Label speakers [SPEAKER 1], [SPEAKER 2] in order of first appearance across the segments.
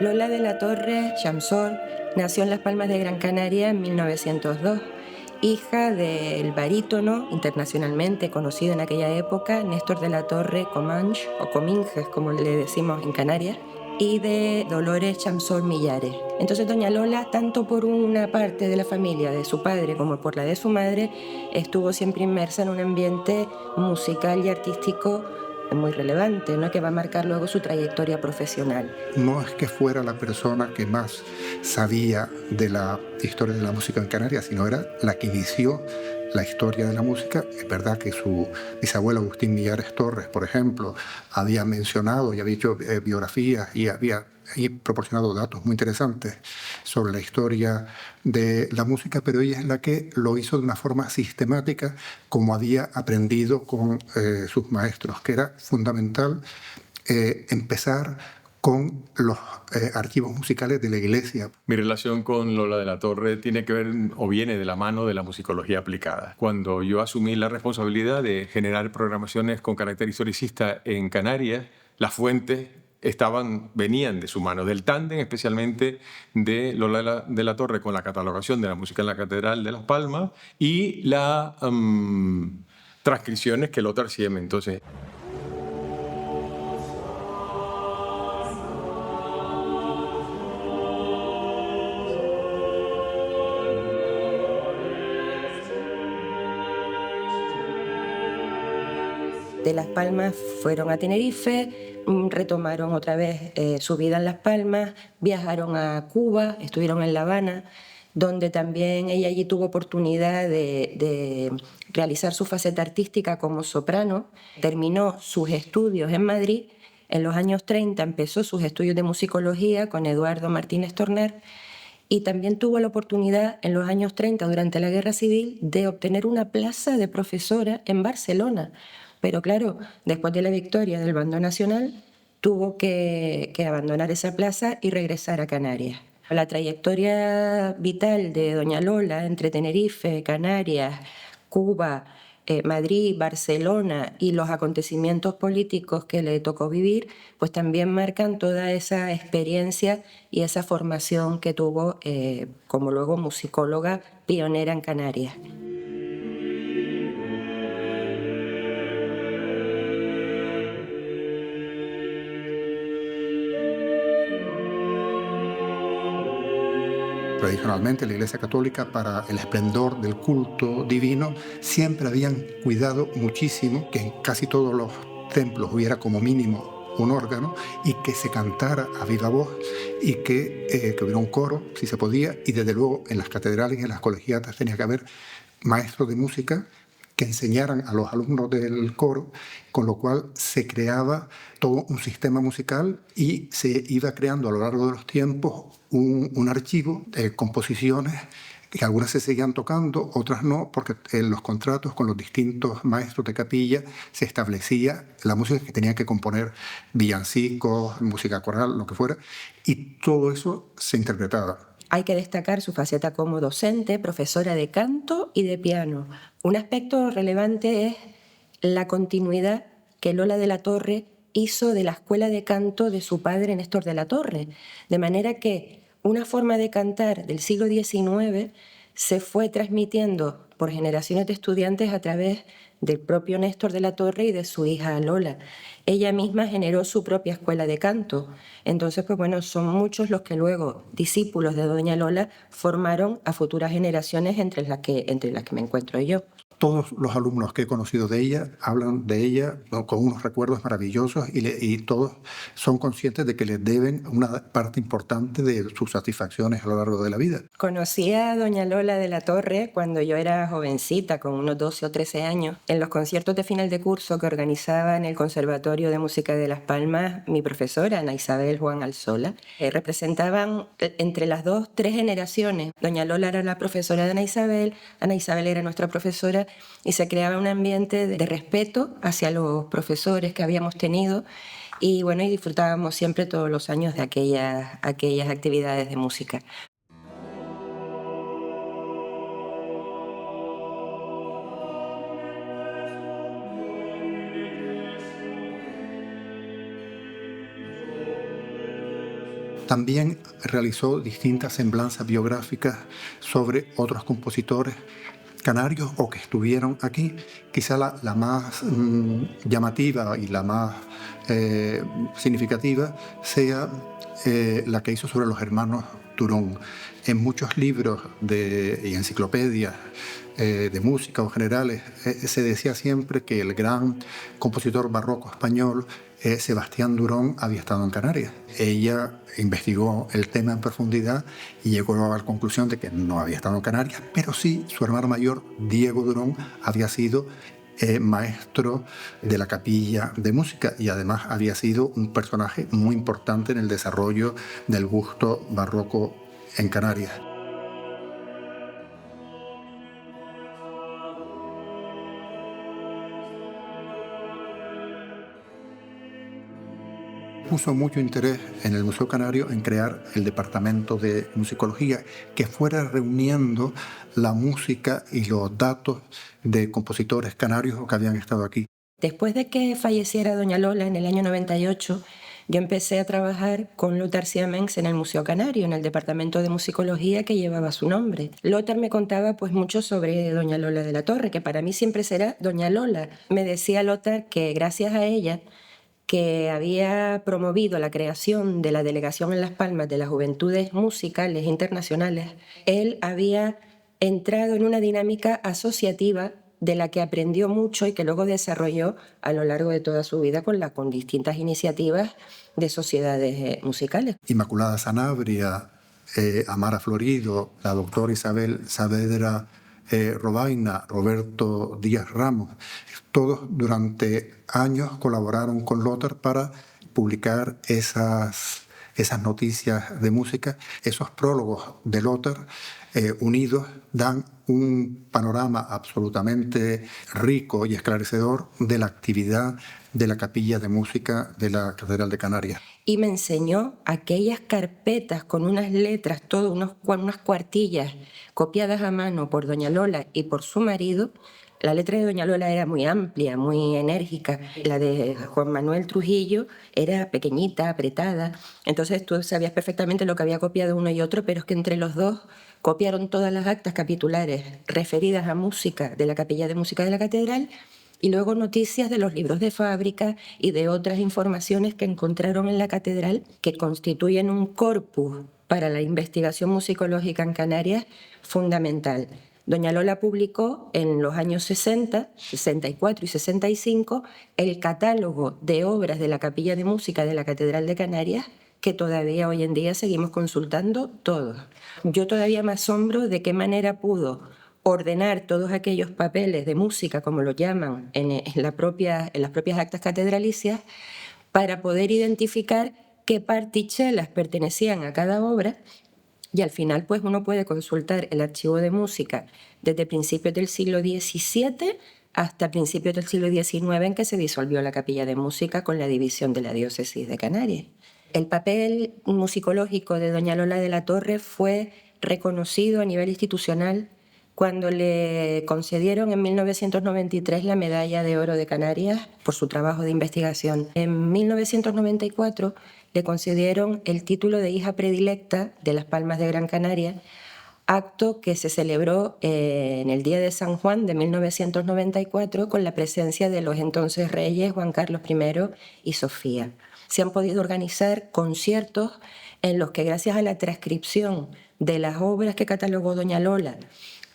[SPEAKER 1] Lola de la Torre Chamsol nació en Las Palmas de Gran Canaria en 1902, hija del barítono internacionalmente conocido en aquella época, Néstor de la Torre Comanche, o Cominges como le decimos en Canarias, y de Dolores Chamsol Millares. Entonces doña Lola, tanto por una parte de la familia de su padre como por la de su madre, estuvo siempre inmersa en un ambiente musical y artístico muy relevante, ¿no?, que va a marcar luego su trayectoria profesional.
[SPEAKER 2] No es que fuera la persona que más sabía de la historia de la música en Canarias, sino era la que inició la historia de la música. Es verdad que su bisabuelo Agustín Millares Torres, por ejemplo, había mencionado y había hecho biografías y había proporcionado datos muy interesantes sobre la historia de la música, pero ella es la que lo hizo de una forma sistemática, como había aprendido con sus maestros, que era fundamental empezar con los archivos musicales de la iglesia.
[SPEAKER 3] Mi relación con Lola de la Torre tiene que ver o viene de la mano de la musicología aplicada. Cuando yo asumí la responsabilidad de generar programaciones con carácter historicista en Canarias, las fuentes venían de su mano, del tándem especialmente de Lola de la Torre con la catalogación de la música en la Catedral de Las Palmas y las transcripciones que Lothar Siem. Entonces,
[SPEAKER 1] de Las Palmas fueron a Tenerife, retomaron otra vez su vida en Las Palmas, viajaron a Cuba, estuvieron en La Habana, donde también ella allí tuvo oportunidad de realizar su faceta artística como soprano. Terminó sus estudios en Madrid. En los años 30 empezó sus estudios de musicología con Eduardo Martínez Torner, y también tuvo la oportunidad en los años 30, durante la Guerra Civil, de obtener una plaza de profesora en Barcelona. Pero claro, después de la victoria del bando nacional, tuvo que abandonar esa plaza y regresar a Canarias. La trayectoria vital de doña Lola entre Tenerife, Canarias, Cuba, Madrid, Barcelona y los acontecimientos políticos que le tocó vivir, pues también marcan toda esa experiencia y esa formación que tuvo como luego musicóloga pionera en Canarias.
[SPEAKER 2] Tradicionalmente, la Iglesia Católica, para el esplendor del culto divino, siempre habían cuidado muchísimo que en casi todos los templos hubiera como mínimo un órgano y que se cantara a viva voz y que hubiera un coro, si se podía, y desde luego en las catedrales y en las colegiatas tenía que haber maestros de música que enseñaran a los alumnos del coro, con lo cual se creaba todo un sistema musical y se iba creando a lo largo de los tiempos un archivo de composiciones que algunas se seguían tocando, otras no, porque en los contratos con los distintos maestros de capilla se establecía la música que tenían que componer, villancicos, música coral, lo que fuera, y todo eso se interpretaba.
[SPEAKER 1] Hay que destacar su faceta como docente, profesora de canto y de piano. Un aspecto relevante es la continuidad que Lola de la Torre hizo de la escuela de canto de su padre Néstor de la Torre, de manera que una forma de cantar del siglo XIX se fue transmitiendo por generaciones de estudiantes a través del propio Néstor de la Torre y de su hija Lola. Ella misma generó su propia escuela de canto. Entonces, pues bueno, son muchos los que luego, discípulos de doña Lola, formaron a futuras generaciones entre las que me encuentro yo.
[SPEAKER 2] Todos los alumnos que he conocido de ella hablan de ella con unos recuerdos maravillosos y todos son conscientes de que les deben una parte importante de sus satisfacciones a lo largo de la vida.
[SPEAKER 1] Conocí a doña Lola de la Torre cuando yo era jovencita, con unos 12 o 13 años, en los conciertos de final de curso que organizaba en el Conservatorio de Música de Las Palmas mi profesora, Ana Isabel Juan Alsola. Representaban entre las tres generaciones. Doña Lola era la profesora de Ana Isabel era nuestra profesora, y se creaba un ambiente de respeto hacia los profesores que habíamos tenido, y bueno, y disfrutábamos siempre todos los años de aquellas actividades de música.
[SPEAKER 2] También realizó distintas semblanzas biográficas sobre otros compositores canarios o que estuvieron aquí. Quizá la más llamativa y la más significativa sea la que hizo sobre los hermanos Durón. En muchos libros y enciclopedias de música o generales se decía siempre que el gran compositor barroco español Sebastián Durón había estado en Canarias. Ella investigó el tema en profundidad y llegó a la conclusión de que no había estado en Canarias, pero sí su hermano mayor, Diego Durón, había sido maestro de la capilla de música y además había sido un personaje muy importante en el desarrollo del gusto barroco en Canarias. Puso mucho interés en el Museo Canario en crear el departamento de musicología que fuera reuniendo la música y los datos de compositores canarios que habían estado aquí.
[SPEAKER 1] Después de que falleciera doña Lola en el año 98, yo empecé a trabajar con Lothar Siemens en el Museo Canario, en el departamento de musicología que llevaba su nombre. Lothar me contaba pues mucho sobre doña Lola de la Torre, que para mí siempre será doña Lola. Me decía Lothar que gracias a ella, que había promovido la creación de la Delegación en Las Palmas de las Juventudes Musicales Internacionales, él había entrado en una dinámica asociativa de la que aprendió mucho y que luego desarrolló a lo largo de toda su vida con distintas iniciativas de sociedades musicales.
[SPEAKER 2] Inmaculada Sanabria, Amara Florido, la doctora Isabel Saavedra Robaina, Roberto Díaz Ramos, todos durante años colaboraron con Lothar para publicar esas noticias de música. Esos prólogos de Lothar unidos dan un panorama absolutamente rico y esclarecedor de la actividad de la capilla de música de la Catedral de Canarias.
[SPEAKER 1] Y me enseñó aquellas carpetas con unas letras, unas cuartillas copiadas a mano por doña Lola y por su marido. La letra de doña Lola era muy amplia, muy enérgica. La de Juan Manuel Trujillo era pequeñita, apretada. Entonces tú sabías perfectamente lo que había copiado uno y otro, pero es que entre los dos copiaron todas las actas capitulares referidas a música de la Capilla de Música de la Catedral y luego noticias de los libros de fábrica y de otras informaciones que encontraron en la catedral que constituyen un corpus para la investigación musicológica en Canarias fundamental. Doña Lola publicó en los años 60, 64 y 65 el catálogo de obras de la Capilla de Música de la Catedral de Canarias que todavía hoy en día seguimos consultando todos. Yo todavía me asombro de qué manera pudo ordenar todos aquellos papeles de música, como lo llaman, en las propias actas catedralicias, para poder identificar qué partichelas pertenecían a cada obra. Y al final pues uno puede consultar el archivo de música desde principios del siglo XVII hasta principios del siglo XIX, en que se disolvió la Capilla de Música con la división de la diócesis de Canarias. El papel musicológico de doña Lola de la Torre fue reconocido a nivel institucional cuando le concedieron en 1993 la Medalla de Oro de Canarias por su trabajo de investigación. En 1994 le concedieron el título de hija predilecta de Las Palmas de Gran Canaria, acto que se celebró en el Día de San Juan de 1994 con la presencia de los entonces reyes Juan Carlos I y Sofía. Se han podido organizar conciertos en los que, gracias a la transcripción de las obras que catalogó doña Lola,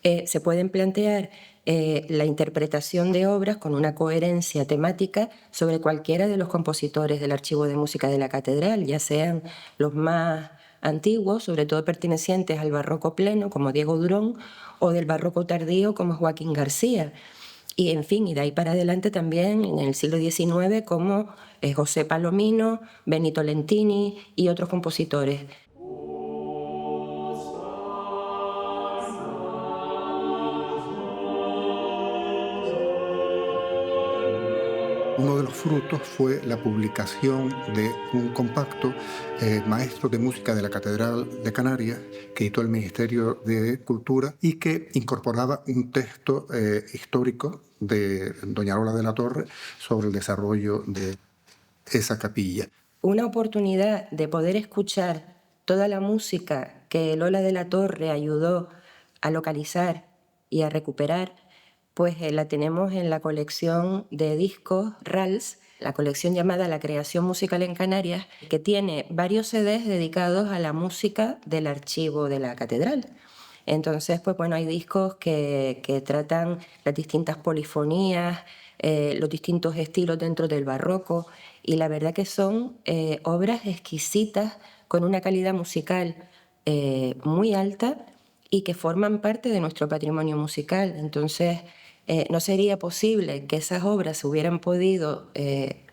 [SPEAKER 1] se pueden plantear la interpretación de obras con una coherencia temática sobre cualquiera de los compositores del archivo de música de la catedral, ya sean los más antiguos, sobre todo pertenecientes al barroco pleno, como Diego Durón, o del barroco tardío, como Joaquín García. Y en fin, y de ahí para adelante también en el siglo XIX, como José Palomino, Benito Lentini y otros compositores.
[SPEAKER 2] Uno de los frutos fue la publicación de un compacto, Maestros de Música de la Catedral de Canarias, que editó el Ministerio de Cultura y que incorporaba un texto histórico de doña Lola de la Torre sobre el desarrollo de esa capilla.
[SPEAKER 1] Una oportunidad de poder escuchar toda la música que Lola de la Torre ayudó a localizar y a recuperar, pues la tenemos en la colección de discos RALS, la colección llamada La Creación Musical en Canarias, que tiene varios CDs dedicados a la música del archivo de la catedral. Entonces, pues bueno, hay discos que tratan las distintas polifonías, los distintos estilos dentro del barroco, y la verdad que son obras exquisitas con una calidad musical muy alta y que forman parte de nuestro patrimonio musical. Entonces, no sería posible que esas obras se hubieran podido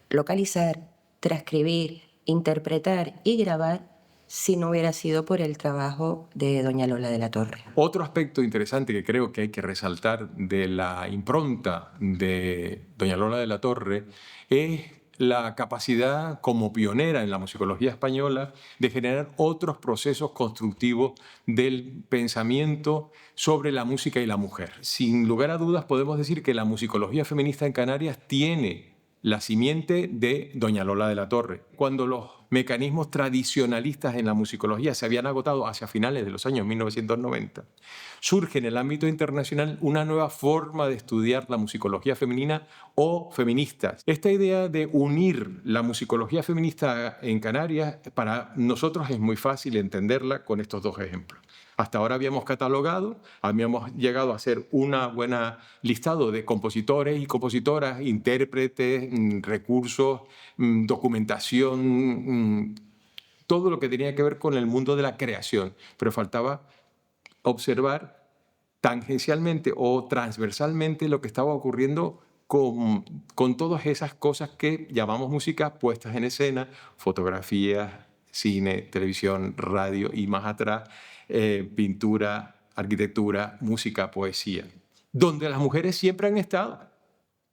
[SPEAKER 1] localizar, transcribir, interpretar y grabar si no hubiera sido por el trabajo de doña Lola de la Torre.
[SPEAKER 3] Otro aspecto interesante que creo que hay que resaltar de la impronta de doña Lola de la Torre es la capacidad como pionera en la musicología española de generar otros procesos constructivos del pensamiento sobre la música y la mujer. Sin lugar a dudas podemos decir que la musicología feminista en Canarias tiene la simiente de doña Lola de la Torre. Cuando los mecanismos tradicionalistas en la musicología se habían agotado hacia finales de los años 1990, surge en el ámbito internacional una nueva forma de estudiar la musicología femenina o feministas. Esta idea de unir la musicología feminista en Canarias, para nosotros es muy fácil entenderla con estos dos ejemplos. Hasta ahora habíamos catalogado, habíamos llegado a hacer una buena listado de compositores y compositoras, intérpretes, recursos, documentación, todo lo que tenía que ver con el mundo de la creación, pero faltaba observar tangencialmente o transversalmente lo que estaba ocurriendo con todas esas cosas que llamamos música puestas en escena, fotografías, cine, televisión, radio y más atrás, pintura, arquitectura, música, poesía, donde las mujeres siempre han estado.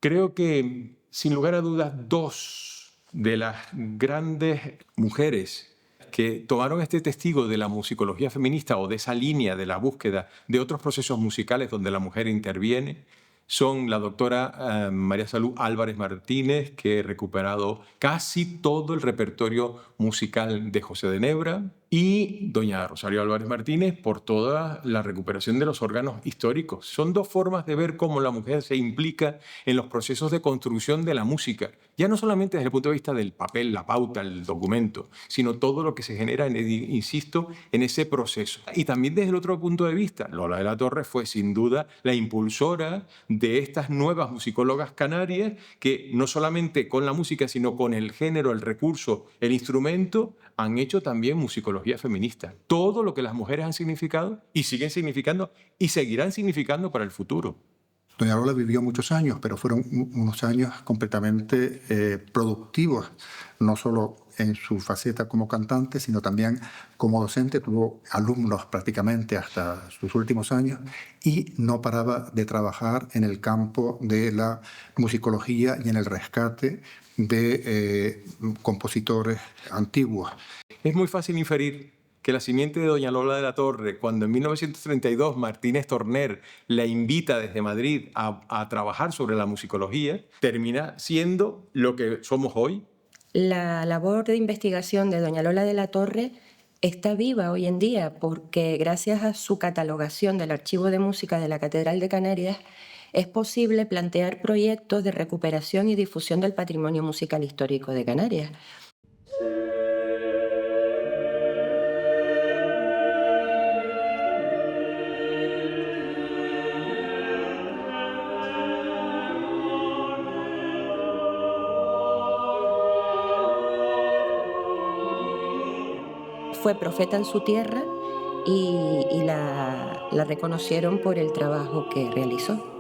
[SPEAKER 3] Creo que, sin lugar a dudas, dos de las grandes mujeres que tomaron este testigo de la musicología feminista o de esa línea de la búsqueda de otros procesos musicales donde la mujer interviene son la doctora María Salud Álvarez Martínez, que ha recuperado casi todo el repertorio musical de José de Nebra, y doña Rosario Álvarez Martínez por toda la recuperación de los órganos históricos. Son dos formas de ver cómo la mujer se implica en los procesos de construcción de la música, ya no solamente desde el punto de vista del papel, la pauta, el documento, sino todo lo que se genera, insisto, en ese proceso. Y también desde el otro punto de vista, Lola de la Torre fue sin duda la impulsora de estas nuevas musicólogas canarias que no solamente con la música, sino con el género, el recurso, el instrumento, han hecho también musicología feminista. Todo lo que las mujeres han significado y siguen significando y seguirán significando para el futuro.
[SPEAKER 2] Doña Lola vivió muchos años, pero fueron unos años completamente productivos, no solo en su faceta como cantante, sino también como docente. Tuvo alumnos prácticamente hasta sus últimos años y no paraba de trabajar en el campo de la musicología y en el rescate de compositores antiguos.
[SPEAKER 3] Es muy fácil inferir que la simiente de doña Lola de la Torre, cuando en 1932 Martínez Torner la invita desde Madrid a trabajar sobre la musicología, termina siendo lo que somos hoy.
[SPEAKER 1] La labor de investigación de doña Lola de la Torre está viva hoy en día porque gracias a su catalogación del Archivo de Música de la Catedral de Canarias es posible plantear proyectos de recuperación y difusión del patrimonio musical histórico de Canarias. Fue profeta en su tierra y la reconocieron por el trabajo que realizó.